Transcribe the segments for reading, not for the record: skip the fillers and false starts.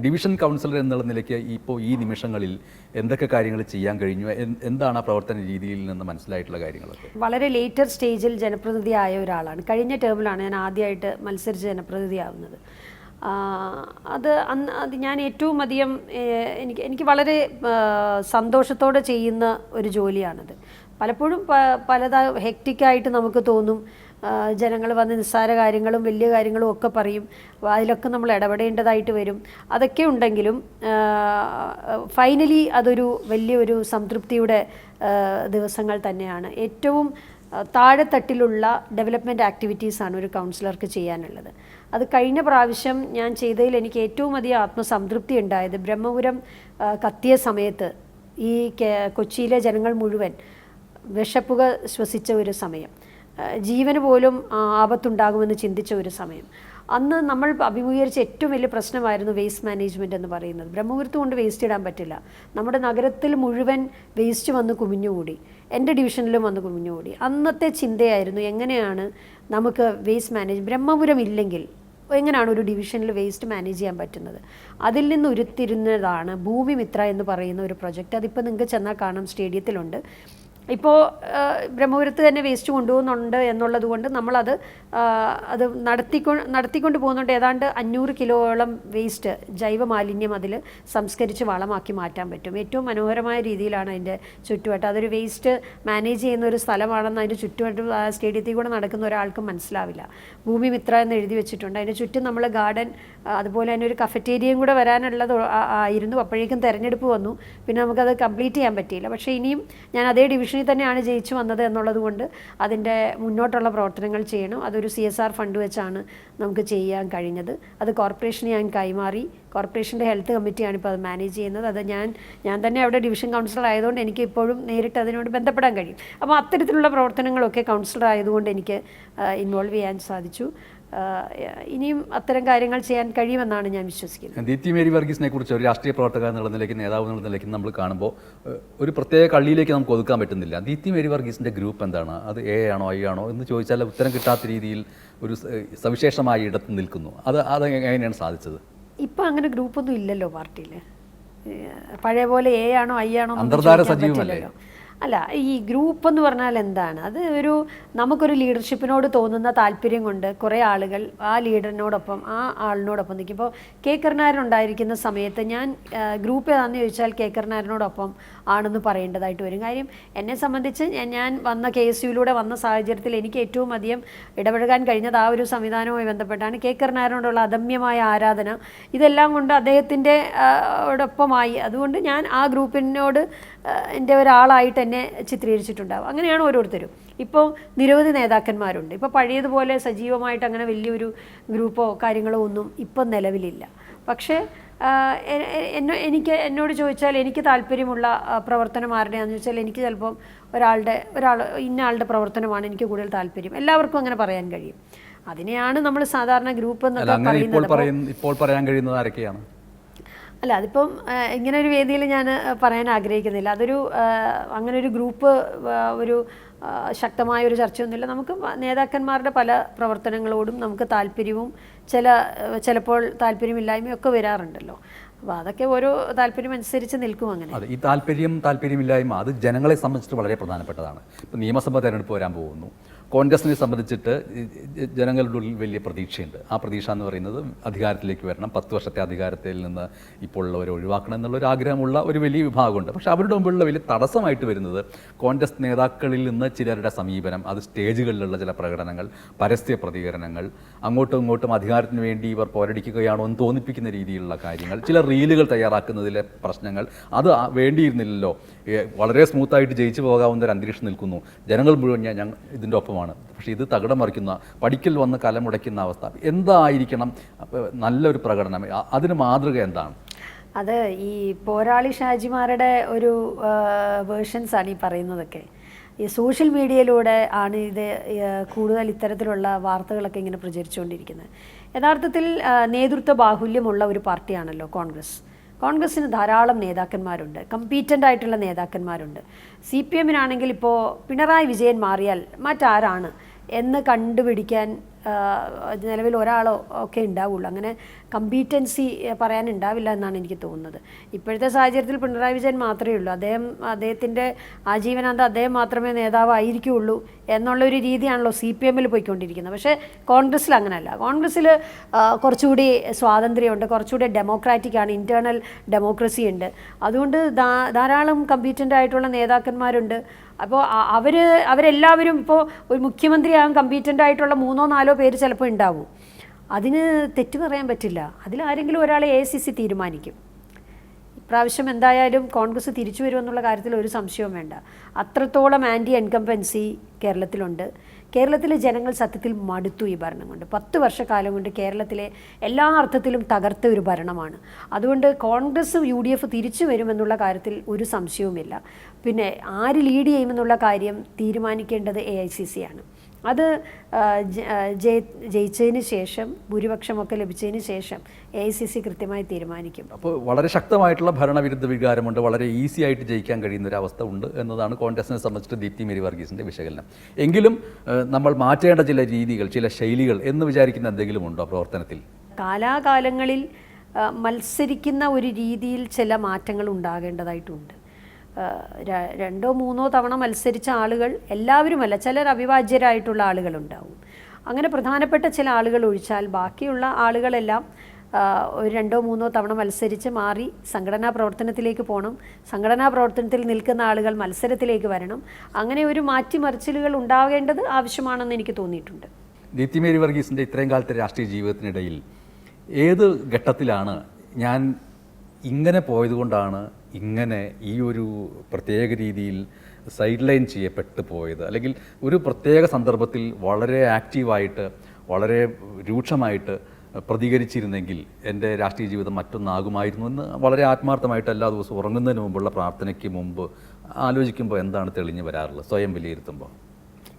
Division councillor എന്നുള്ള നിലയ്ക്ക് ഇപ്പോൾ ഈ നിമിഷങ്ങളിൽ എന്തൊക്കെ കാര്യങ്ങൾ ചെയ്യാൻ കഴിഞ്ഞു, എന്താണ് ആ പ്രവർത്തന രീതിയിൽ നിന്ന് മനസ്സിലായിട്ടുള്ള കാര്യങ്ങളൊക്കെ? വളരെ ലേറ്റർ സ്റ്റേജിൽ ജനപ്രതിനിധിയായ ഒരാളാണ്. കഴിഞ്ഞ ടേമിലാണ് ഞാൻ ആദ്യമായിട്ട് മത്സരിച്ച് ജനപ്രതിനിധിയാവുന്നത്. അത് ഞാൻ ഏറ്റവും അധികം എനിക്ക് വളരെ സന്തോഷത്തോടെ ചെയ്യുന്ന ഒരു ജോലിയാണത്. പലപ്പോഴും ഹെക്റ്റിക്കായിട്ട് നമുക്ക് തോന്നും, ജനങ്ങൾ വന്ന് നിസ്സാര കാര്യങ്ങളും വലിയ കാര്യങ്ങളും ഒക്കെ പറയും, അതിലൊക്കെ നമ്മൾ ഇടപെടേണ്ടതായിട്ട് വരും. അതൊക്കെ ഉണ്ടെങ്കിലും ഫൈനലി അതൊരു വലിയൊരു സംതൃപ്തിയുടെ ദിവസങ്ങൾ തന്നെയാണ്. ഏറ്റവും താഴെത്തട്ടിലുള്ള ഡെവലപ്മെൻറ്റ് ആക്ടിവിറ്റീസാണ് ഒരു കൗൺസിലർക്ക് ചെയ്യാനുള്ളത്. അത് കഴിഞ്ഞ പ്രാവശ്യം ഞാൻ ചെയ്തതിൽ എനിക്ക് ഏറ്റവും അധികം ആത്മസംതൃപ്തി ഉണ്ടായത്, ബ്രഹ്മപുരം കത്തിയ സമയത്ത് ഈ കൊച്ചിയിലെ ജനങ്ങൾ മുഴുവൻ വിഷപ്പുക ശ്വസിച്ച ഒരു സമയം, ജീവന് പോലും ആപത്തുണ്ടാകുമെന്ന് ചിന്തിച്ച ഒരു സമയം. അന്ന് നമ്മൾ അഭിമുഖീകരിച്ച ഏറ്റവും വലിയ പ്രശ്നമായിരുന്നു വേസ്റ്റ് മാനേജ്മെൻറ്റ് എന്ന് പറയുന്നത്. ബ്രഹ്മപുരത്ത് കൊണ്ട് വേസ്റ്റ് ഇടാൻ പറ്റില്ല. നമ്മുടെ നഗരത്തിൽ മുഴുവൻ വേസ്റ്റ് വന്ന് കുമിഞ്ഞുകൂടി, എൻ്റെ ഡിവിഷനിലും വന്ന് കുമിഞ്ഞുകൂടി. അന്നത്തെ ചിന്തയായിരുന്നു, എങ്ങനെയാണ് നമുക്ക് വേസ്റ്റ് ബ്രഹ്മപുരം ഇല്ലെങ്കിൽ എങ്ങനെയാണ് ഒരു ഡിവിഷനിൽ വേസ്റ്റ് മാനേജ് ചെയ്യാൻ പറ്റുന്നത്? അതിൽ നിന്ന് ഉരുത്തിരുന്നതാണ് ഭൂമിമിത്ര എന്ന് പറയുന്ന ഒരു പ്രൊജക്റ്റ്. അതിപ്പോൾ നിങ്ങൾക്ക് ചെന്നാൽ കാണാം, സ്റ്റേഡിയത്തിലുണ്ട്. ഇപ്പോൾ ബ്രഹ്മപുരത്ത് തന്നെ വേസ്റ്റ് കൊണ്ടുപോകുന്നുണ്ട് എന്നുള്ളത് കൊണ്ട് നമ്മളത് നടത്തിക്കൊണ്ട് പോകുന്നുണ്ട്. ഏതാണ്ട് 500 കിലോയോളം വേസ്റ്റ് ജൈവ മാലിന്യം അതിൽ സംസ്കരിച്ച് വളമാക്കി മാറ്റാൻ പറ്റും. ഏറ്റവും മനോഹരമായ രീതിയിലാണ് അതിൻ്റെ ചുറ്റുവട്ടം. അതൊരു വേസ്റ്റ് മാനേജ് ചെയ്യുന്ന ഒരു സ്ഥലമാണെന്ന് അതിൻ്റെ ചുറ്റുവട്ടം സ്റ്റേഡിയത്തിൽ കൂടെ നടക്കുന്ന ഒരാൾക്കും മനസ്സിലാവില്ല. ഭൂമിമിത്ര എന്ന് എഴുതി വെച്ചിട്ടുണ്ട്. അതിൻ്റെ ചുറ്റും നമ്മൾ ഗാർഡൻ, അതുപോലെ തന്നെ ഒരു കഫറ്റേരിയയും കൂടെ വരാനുള്ളത് ആയിരുന്നു. അപ്പോഴേക്കും തെരഞ്ഞെടുപ്പ് വന്നു, പിന്നെ നമുക്കത് കംപ്ലീറ്റ് ചെയ്യാൻ പറ്റിയില്ല. പക്ഷേ ഇനിയും ഞാൻ അതേ ഡിവിഷനിൽ തന്നെയാണ് ജയിച്ചു വന്നത് എന്നുള്ളത് കൊണ്ട് അതിൻ്റെ മുന്നോട്ടുള്ള പ്രവർത്തനങ്ങൾ ചെയ്യണം. അതൊരു CSR ഫണ്ട് വെച്ചാണ് നമുക്ക് ചെയ്യാൻ കഴിഞ്ഞത്. അത് കോർപ്പറേഷന് ഞാൻ കൈമാറി. കോർപ്പറേഷൻ്റെ ഹെൽത്ത് കമ്മിറ്റിയാണ് ഇപ്പോൾ അത് മാനേജ് ചെയ്യുന്നത്. അത് ഞാൻ തന്നെ അവിടെ ഡിവിഷൻ കൗൺസിലർ ആയതുകൊണ്ട് എനിക്ക് ഇപ്പോഴും നേരിട്ട് അതിനോട് ബന്ധപ്പെടാൻ കഴിയും. അപ്പോൾ അത്തരത്തിലുള്ള പ്രവർത്തനങ്ങളൊക്കെ കൗൺസിലർ ആയതുകൊണ്ട് എനിക്ക് ഇൻവോൾവ് ചെയ്യാൻ സാധിച്ചു. ഇനിയും അത്തരം കാര്യങ്ങൾ ചെയ്യാൻ കഴിയുമെന്നാണ് ഞാൻ വിശ്വസിക്കുന്നത്. ദീപ്തി മേരി വർഗീസിനെ കുറിച്ച് ഒരു രാഷ്ട്രീയ പ്രവർത്തക എന്നുള്ള നിലയ്ക്ക്, നേതാവ് എന്നുള്ള നിലയ്ക്ക് നമ്മൾ കാണുമ്പോൾ ഒരു പ്രത്യേക കള്ളിയിലേക്ക് നമുക്ക് ഒതുക്കാൻ പറ്റുന്നില്ല. ദീപ്തി മേരി വർഗീസിൻ്റെ ഗ്രൂപ്പ് എന്താണ്? അത് A ആണോ I ആണോ എന്ന് ചോദിച്ചാൽ ഉത്തരം കിട്ടാത്ത രീതിയിൽ ഒരു സവിശേഷമായ ഇടത്ത് നിൽക്കുന്നു. അത് എങ്ങനെയാണ് സാധിച്ചത്? ഇപ്പം അങ്ങനെ ഗ്രൂപ്പൊന്നും ഇല്ലല്ലോ പാർട്ടിയിൽ. പഴയ പോലെ A ആണോ I ആണോ അന്തർധാര സജീവമല്ലേ? അല്ല, ഈ ഗ്രൂപ്പ് എന്ന് പറഞ്ഞാൽ എന്താണ്? അത് നമുക്കൊരു ലീഡർഷിപ്പിനോട് തോന്നുന്ന താല്പര്യം കൊണ്ട് കുറേ ആളുകൾ ആ ലീഡറിനോടൊപ്പം, ആ ആളിനോടൊപ്പം നിൽക്കും. ഇപ്പോൾ K കരുണാകരൻ ഉണ്ടായിരിക്കുന്ന സമയത്ത് ഞാൻ ഗ്രൂപ്പ് ഏതാണെന്ന് ചോദിച്ചാൽ K കരുണാകരനോടൊപ്പം ആണെന്ന് പറയേണ്ടതായിട്ട് വരും. കാര്യം എന്നെ സംബന്ധിച്ച് ഞാൻ വന്ന KSUയിലൂടെ വന്ന സാഹചര്യത്തിൽ എനിക്ക് ഏറ്റവും അധികം ഇടപഴകാൻ കഴിഞ്ഞത് ആ ഒരു സംവിധാനവുമായി ബന്ധപ്പെട്ടാണ്. K കരുണാകരനോടുള്ള അദമ്യമായ ആരാധന, ഇതെല്ലാം കൊണ്ട് അദ്ദേഹത്തിൻ്റെ ഒപ്പമായി. അതുകൊണ്ട് ഞാൻ ആ ഗ്രൂപ്പിനോട് എൻ്റെ ഒരാളായിട്ട് എന്നെ ചിത്രീകരിച്ചിട്ടുണ്ടാവും. അങ്ങനെയാണ് ഓരോരുത്തരും. ഇപ്പോൾ നിരവധി നേതാക്കന്മാരുണ്ട്. ഇപ്പോൾ പഴയതുപോലെ സജീവമായിട്ട് അങ്ങനെ വലിയൊരു ഗ്രൂപ്പോ കാര്യങ്ങളോ ഒന്നും ഇപ്പം നിലവിലില്ല. പക്ഷേ എന്നോട് ചോദിച്ചാൽ എനിക്ക് താല്പര്യമുള്ള പ്രവർത്തനം ആരുടെയാണെന്ന് ചോദിച്ചാൽ എനിക്ക് ചിലപ്പം ഇന്ന ആളുടെ പ്രവർത്തനമാണ് എനിക്ക് കൂടുതൽ താല്പര്യം. എല്ലാവർക്കും അങ്ങനെ പറയാൻ കഴിയും. അതിനെയാണ് നമ്മൾ സാധാരണ ഗ്രൂപ്പ് എന്നൊക്കെ പറയുന്നത്. ഇപ്പോൾ പറയാൻ കഴിയുന്നത് ആരൊക്കെയാണ്? അല്ല, അതിപ്പം ഇങ്ങനെ ഒരു വേദിയിൽ ഞാൻ പറയാൻ ആഗ്രഹിക്കുന്നില്ല. അങ്ങനെ ഒരു ഗ്രൂപ്പ് ശക്തമായ ഒരു ചർച്ചയൊന്നുമില്ല. നമുക്ക് നേതാക്കന്മാരുടെ പല പ്രവർത്തനങ്ങളോടും നമുക്ക് താല്പര്യവും ചിലപ്പോൾ താല്പര്യമില്ലായ്മയും ഒക്കെ വരാറുണ്ടല്ലോ. അപ്പോൾ അതൊക്കെ ഓരോ താല്പര്യം അനുസരിച്ച് നിൽക്കും. അങ്ങനെ അതെ, ഈ താല്പര്യമില്ലായ്മ അത് ജനങ്ങളെ സംബന്ധിച്ചിട്ട് വളരെ പ്രധാനപ്പെട്ടതാണ്. ഇപ്പോൾ നിയമസഭാ തെരഞ്ഞെടുപ്പ് വരാൻ പോകുന്നു. കോൺഗ്രസിനെ സംബന്ധിച്ചിട്ട് ജനങ്ങളുടെ ഉള്ളിൽ വലിയ പ്രതീക്ഷയുണ്ട്. ആ പ്രതീക്ഷ എന്ന് പറയുന്നത് അധികാരത്തിലേക്ക് വരണം, 10 വർഷത്തെ അധികാരത്തിൽ നിന്ന് ഇപ്പോൾ ഉള്ളവരെ ഒഴിവാക്കണം എന്നുള്ളൊരു ആഗ്രഹമുള്ള ഒരു വലിയ വിഭാഗമുണ്ട്. പക്ഷേ അവരുടെ മുമ്പിലുള്ള വലിയ തടസ്സമായിട്ട് വരുന്നത് കോൺഗ്രസ് നേതാക്കളിൽ നിന്ന് ചിലരുടെ സമീപനം, അത് സ്റ്റേജുകളിലുള്ള ചില പ്രകടനങ്ങൾ, പരസ്യ പ്രതികരണങ്ങൾ, അങ്ങോട്ടും ഇങ്ങോട്ടും അധികാരത്തിന് വേണ്ടി ഇവർ പോരടിക്കുകയാണോ എന്ന് തോന്നിപ്പിക്കുന്ന രീതിയിലുള്ള കാര്യങ്ങൾ, ചില റീലുകൾ തയ്യാറാക്കുന്നതിലെ പ്രശ്നങ്ങൾ, അത് വേണ്ടിയിരുന്നില്ലല്ലോ. വളരെ സ്മൂത്തായിട്ട് ജയിച്ചു പോകാവുന്ന ഒരു അന്തരീക്ഷം നിൽക്കുന്നു. ജനങ്ങൾ മുഴുവൻ ഇതിൻ്റെ ഒപ്പമാണ്. പക്ഷേ ഇത് തകിടം മറിക്കുന്ന, പഠിക്കൽ വന്ന് കലമുടയ്ക്കുന്ന അവസ്ഥ. എന്തായിരിക്കണം നല്ലൊരു പ്രകടനം? അതിന് മാതൃക എന്താണ്? അത് ഈ പോരാളി ഷാജിമാരുടെ ഒരു വേർഷൻസാണ് ഈ പറയുന്നതൊക്കെ. ഈ സോഷ്യൽ മീഡിയയിലൂടെ ആണ് ഇത് കൂടുതൽ ഇത്തരത്തിലുള്ള വാർത്തകളൊക്കെ ഇങ്ങനെ പ്രചരിച്ചുകൊണ്ടിരിക്കുന്നത്. യഥാർത്ഥത്തിൽ നേതൃത്വ ബാഹുല്യമുള്ള ഒരു പാർട്ടിയാണല്ലോ കോൺഗ്രസ്സിന് ധാരാളം നേതാക്കന്മാരുണ്ട്, കമ്പീറ്റൻ്റ് ആയിട്ടുള്ള നേതാക്കന്മാരുണ്ട്. CPM-നാണെങ്കിൽ ഇപ്പോൾ പിണറായി വിജയൻ മാറിയാൽ മറ്റാരാണ് എന്ന് കണ്ടുപിടിക്കാൻ നിലവിൽ ഒരാളോ ഒക്കെ ഉണ്ടാവുള്ളൂ. അങ്ങനെ കമ്പീറ്റൻസി പറയാനുണ്ടാവില്ല എന്നാണ് എനിക്ക് തോന്നുന്നത്. ഇപ്പോഴത്തെ സാഹചര്യത്തിൽ പിണറായി വിജയൻ മാത്രമേ ഉള്ളൂ. അദ്ദേഹത്തിൻ്റെ ആജീവനാന്തം അദ്ദേഹം മാത്രമേ നേതാവായിരിക്കുള്ളൂ എന്നുള്ളൊരു രീതിയാണല്ലോ CPM-ൽ പോയിക്കൊണ്ടിരിക്കുന്നത്. പക്ഷേ കോൺഗ്രസ്സിൽ അങ്ങനെയല്ല. കോൺഗ്രസ്സിൽ കുറച്ചുകൂടി സ്വാതന്ത്ര്യമുണ്ട്, കുറച്ചുകൂടി ഡെമോക്രാറ്റിക്കാണ്, ഇൻറ്റേർണൽ ഡെമോക്രസി ഉണ്ട്. അതുകൊണ്ട് ധാരാളം കമ്പീറ്റൻ്റ് ആയിട്ടുള്ള നേതാക്കന്മാരുണ്ട്. അപ്പോൾ അവരെല്ലാവരും ഇപ്പോൾ ഒരു മുഖ്യമന്ത്രിയാകാൻ കമ്പീറ്റൻ്റ് ആയിട്ടുള്ള 3-4 പേര് ചിലപ്പോൾ ഉണ്ടാവും. അതിന് തെറ്റ് പറയാൻ പറ്റില്ല. അതിലാരെങ്കിലും ഒരാളെ AICC തീരുമാനിക്കും. ഇപ്രാവശ്യം എന്തായാലും കോൺഗ്രസ് തിരിച്ചു വരുമെന്നുള്ള കാര്യത്തിൽ ഒരു സംശയവും വേണ്ട. അത്രത്തോളം ആൻറ്റി എൻകംപൻസി കേരളത്തിലുണ്ട്. കേരളത്തിലെ ജനങ്ങൾ സത്യത്തിൽ മടുത്തു ഈ ഭരണം കൊണ്ട്. 10 വർഷക്കാലം കൊണ്ട് കേരളത്തിലെ എല്ലാ അർത്ഥത്തിലും തകർത്ത ഒരു ഭരണമാണ്. അതുകൊണ്ട് കോൺഗ്രസും UDF തിരിച്ചു വരുമെന്നുള്ള കാര്യത്തിൽ ഒരു സംശയവുമില്ല. പിന്നെ ആര് ലീഡ് ചെയ്യുമെന്നുള്ള കാര്യം തീരുമാനിക്കേണ്ടത് AICC ആണ്. അത് ജയിച്ചതിന് ശേഷം, ഭൂരിപക്ഷമൊക്കെ ലഭിച്ചതിന് ശേഷം AICC കൃത്യമായി തീരുമാനിക്കും. അപ്പോൾ വളരെ ശക്തമായിട്ടുള്ള ഭരണവിരുദ്ധ വികാരമുണ്ട്, വളരെ ഈസി ആയിട്ട് ജയിക്കാൻ കഴിയുന്ന ഒരു അവസ്ഥ ഉണ്ട് എന്നതാണ് കോൺഗ്രസിനെ സംബന്ധിച്ച് ദീപ്തി മേരി വർഗീസിൻ്റെ വിശകലനം. എങ്കിലും നമ്മൾ മാറ്റേണ്ട ചില രീതികൾ, ചില ശൈലികൾ എന്ന് വിചാരിക്കുന്ന എന്തെങ്കിലും ഉണ്ടോ പ്രവർത്തനത്തിൽ? കാലാകാലങ്ങളിൽ മത്സരിക്കുന്ന ഒരു രീതിയിൽ ചില മാറ്റങ്ങൾ ഉണ്ടാകേണ്ടതായിട്ടുണ്ട്. 2-3 തവണ മത്സരിച്ച ആളുകൾ എല്ലാവരുമല്ല, ചിലർ അവിഭാജ്യരായിട്ടുള്ള ആളുകളുണ്ടാവും. അങ്ങനെ പ്രധാനപ്പെട്ട ചില ആളുകൾ ഒഴിച്ചാൽ ബാക്കിയുള്ള ആളുകളെല്ലാം ഒരു 2-3 തവണ മത്സരിച്ച് മാറി സംഘടനാ പ്രവർത്തനത്തിലേക്ക് പോകണം. സംഘടനാ പ്രവർത്തനത്തിൽ നിൽക്കുന്ന ആളുകൾ മത്സരത്തിലേക്ക് വരണം. അങ്ങനെ ഒരു മാറ്റിമറിച്ചിലുകൾ ഉണ്ടാകേണ്ടത് ആവശ്യമാണെന്ന് എനിക്ക് തോന്നിയിട്ടുണ്ട്. ദീപ്തി മേരി വർഗീസിൻ്റെ ഇത്രയും കാലത്തെ രാഷ്ട്രീയ ജീവിതത്തിനിടയിൽ ഏത് ഘട്ടത്തിലാണ് ഞാൻ ഇങ്ങനെ പോയതുകൊണ്ടാണ് ഇങ്ങനെ ഈ ഒരു പ്രത്യേക രീതിയിൽ സൈഡ് ലൈൻ ചെയ്യപ്പെട്ടു പോയത്, അല്ലെങ്കിൽ ഒരു പ്രത്യേക സന്ദർഭത്തിൽ വളരെ ആക്റ്റീവായിട്ട്, വളരെ രൂക്ഷമായിട്ട് പ്രതികരിച്ചിരുന്നെങ്കിൽ എൻ്റെ രാഷ്ട്രീയ ജീവിതം മറ്റൊന്നാകുമായിരുന്നു എന്ന് വളരെ ആത്മാർത്ഥമായിട്ട് എല്ലാ ദിവസവും ഉറങ്ങുന്നതിന് മുമ്പുള്ള പ്രാർത്ഥനയ്ക്ക് മുമ്പ് ആലോചിക്കുമ്പോൾ എന്താണ് തെളിഞ്ഞു വരാറുള്ളത് സ്വയം വിലയിരുത്തുമ്പോൾ?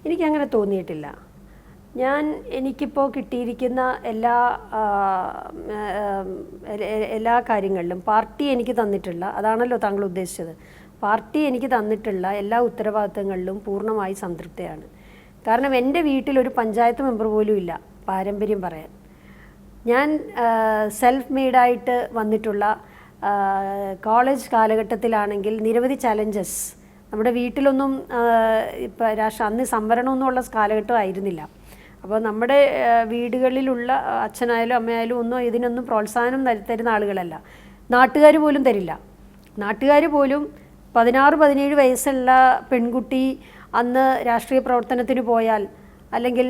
എനിക്കങ്ങനെ തോന്നിയിട്ടില്ല. എനിക്കിപ്പോൾ കിട്ടിയിരിക്കുന്ന എല്ലാ കാര്യങ്ങളിലും പാർട്ടി എനിക്ക് തന്നിട്ടുള്ള, അതാണല്ലോ താങ്കൾ ഉദ്ദേശിച്ചത്, പാർട്ടി എനിക്ക് തന്നിട്ടുള്ള എല്ലാ ഉത്തരവാദിത്തങ്ങളിലും പൂർണ്ണമായി സംതൃപ്തയാണ്. കാരണം എൻ്റെ വീട്ടിലൊരു പഞ്ചായത്ത് മെമ്പർ പോലും ഇല്ല പാരമ്പര്യം പറയാൻ. ഞാൻ സെൽഫ് മെയ്ഡായിട്ട് വന്നിട്ടുള്ള, കോളേജ് കാലഘട്ടത്തിലാണെങ്കിൽ നിരവധി ചലഞ്ചസ്. നമ്മുടെ വീട്ടിലൊന്നും ഇപ്പോൾ അന്ന് സംവരണമൊന്നുമുള്ള കാലഘട്ടം ആയിരുന്നില്ല. അപ്പോൾ നമ്മുടെ വീടുകളിലുള്ള അച്ഛനായാലും അമ്മയായാലും ഇതിനൊന്നും പ്രോത്സാഹനം തരുന്ന ആളുകളല്ല. നാട്ടുകാർ പോലും തരില്ല. നാട്ടുകാർ പോലും 16-17 വയസ്സുള്ള പെൺകുട്ടി അന്ന് രാഷ്ട്രീയ പ്രവർത്തനത്തിന് പോയാൽ അല്ലെങ്കിൽ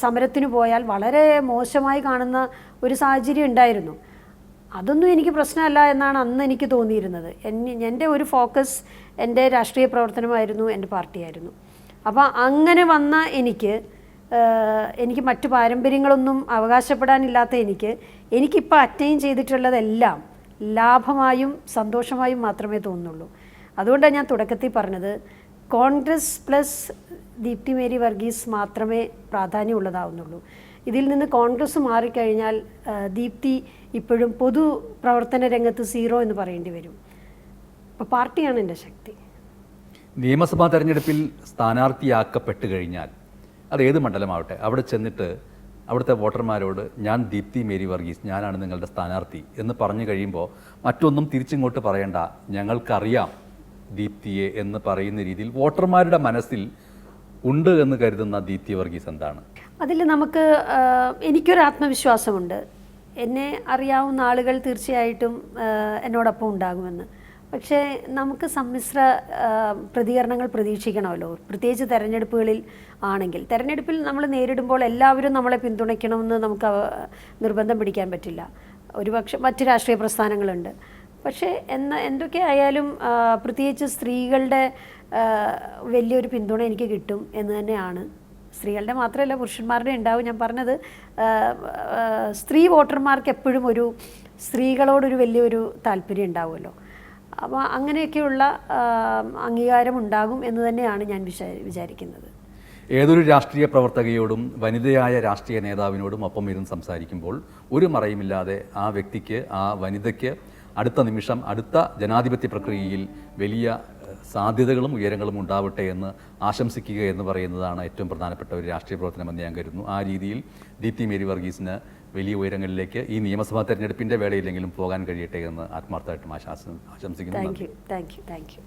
സമരത്തിന് പോയാൽ വളരെ മോശമായി കാണുന്ന ഒരു സാഹചര്യം ഉണ്ടായിരുന്നു. അതൊന്നും എനിക്ക് പ്രശ്നമല്ല എന്നാണ് അന്ന് എനിക്ക് തോന്നിയിരുന്നത്. എൻ്റെ ഒരു ഫോക്കസ് എൻ്റെ രാഷ്ട്രീയ പ്രവർത്തനമായിരുന്നു, എൻ്റെ പാർട്ടിയായിരുന്നു. അപ്പോൾ അങ്ങനെ വന്ന എനിക്ക് മറ്റു പാരമ്പര്യങ്ങളൊന്നും അവകാശപ്പെടാനില്ലാത്ത എനിക്കിപ്പോൾ അറ്റൈൻ ചെയ്തിട്ടുള്ളതെല്ലാം ലാഭമായും സന്തോഷമായും മാത്രമേ തോന്നുന്നുള്ളൂ. അതുകൊണ്ടാണ് ഞാൻ തുടക്കത്തിൽ പറഞ്ഞത്, കോൺഗ്രസ് പ്ലസ് ദീപ്തി മേരി വർഗീസ് മാത്രമേ പ്രാധാന്യമുള്ളതാവുന്നുള്ളൂ. ഇതിൽ നിന്ന് കോൺഗ്രസ് മാറിക്കഴിഞ്ഞാൽ ദീപ്തി ഇപ്പോഴും പൊതു പ്രവർത്തന രംഗത്ത് 0 എന്ന് പറയേണ്ടി വരും. അപ്പോൾ പാർട്ടിയാണ് എൻ്റെ ശക്തി. നിയമസഭാ തെരഞ്ഞെടുപ്പിൽ സ്ഥാനാർത്ഥിയാക്കപ്പെട്ട് കഴിഞ്ഞാൽ അത് ഏത് മണ്ഡലമാവട്ടെ, അവിടെ ചെന്നിട്ട് അവിടുത്തെ വോട്ടർമാരോട് ഞാൻ ദീപ്തി മേരി വർഗീസ്, ഞാനാണ് നിങ്ങളുടെ സ്ഥാനാർത്ഥി എന്ന് പറഞ്ഞു കഴിയുമ്പോൾ മറ്റൊന്നും തിരിച്ചിങ്ങോട്ട് പറയണ്ട, ഞങ്ങൾക്കറിയാം ദീപ്തിയെ എന്ന് പറയുന്ന രീതിയിൽ വോട്ടർമാരുടെ മനസ്സിൽ ഉണ്ട് എന്ന് കരുതുന്ന ദീപ്തി വർഗീസ് എന്താണ്? അതിൽ എനിക്കൊരു ആത്മവിശ്വാസമുണ്ട്. എന്നെ അറിയാവുന്ന ആളുകൾ തീർച്ചയായിട്ടും എന്നോടൊപ്പം ഉണ്ടാകുമെന്ന്. പക്ഷേ നമുക്ക് സമ്മിശ്ര പ്രതികരണങ്ങൾ പ്രതീക്ഷിക്കണമല്ലോ, പ്രത്യേകിച്ച് തെരഞ്ഞെടുപ്പുകളിൽ ആണെങ്കിൽ. തെരഞ്ഞെടുപ്പിൽ നമ്മൾ നേരിടുമ്പോൾ എല്ലാവരും നമ്മളെ പിന്തുണയ്ക്കണമെന്ന് നമുക്ക് നിർബന്ധം പിടിക്കാൻ പറ്റില്ല. ഒരുപക്ഷെ മറ്റ് രാഷ്ട്രീയ പ്രസ്ഥാനങ്ങളുണ്ട്. പക്ഷേ എന്തൊക്കെ ആയാലും പ്രത്യേകിച്ച് സ്ത്രീകളുടെ വലിയൊരു പിന്തുണ എനിക്ക് കിട്ടും എന്ന് തന്നെയാണ്. സ്ത്രീകളുടെ മാത്രമല്ല, പുരുഷന്മാരുടെ ഉണ്ടാവും. ഞാൻ പറഞ്ഞത് സ്ത്രീ വോട്ടർമാർക്ക് എപ്പോഴും സ്ത്രീകളോടൊരു വലിയൊരു താല്പര്യം ഉണ്ടാവുമല്ലോ. അപ്പോൾ അങ്ങനെയൊക്കെയുള്ള അംഗീകാരം ഉണ്ടാകും എന്ന് തന്നെയാണ് ഞാൻ വിചാരിക്കുന്നത്. ഏതൊരു രാഷ്ട്രീയ പ്രവർത്തകയോടും വനിതയായ രാഷ്ട്രീയ നേതാവിനോടും ഒപ്പം ഇരുന്ന് സംസാരിക്കുമ്പോൾ ഒരു മറയുമില്ലാതെ ആ വ്യക്തിക്ക്, ആ വനിതയ്ക്ക് അടുത്ത നിമിഷം അടുത്ത ജനാധിപത്യ പ്രക്രിയയിൽ വലിയ സാധ്യതകളും ഉയരങ്ങളും ഉണ്ടാവട്ടെ എന്ന് ആശംസിക്കുക എന്ന് പറയുന്നതാണ് ഏറ്റവും പ്രധാനപ്പെട്ട ഒരു രാഷ്ട്രീയ പ്രവർത്തനമെന്ന് ഞാൻ കരുതുന്നു. ആ രീതിയിൽ ദീപ്തി മേരി വർഗീസിന് വലിയ ഉയരങ്ങളിലേക്ക് ഈ നിയമസഭാ തെരഞ്ഞെടുപ്പിൻ്റെ വേളയിലെങ്കിലും പോകാൻ കഴിയട്ടെ എന്ന് ആത്മാർത്ഥമായിട്ടും ആശംസിക്കുന്നു. Thank you.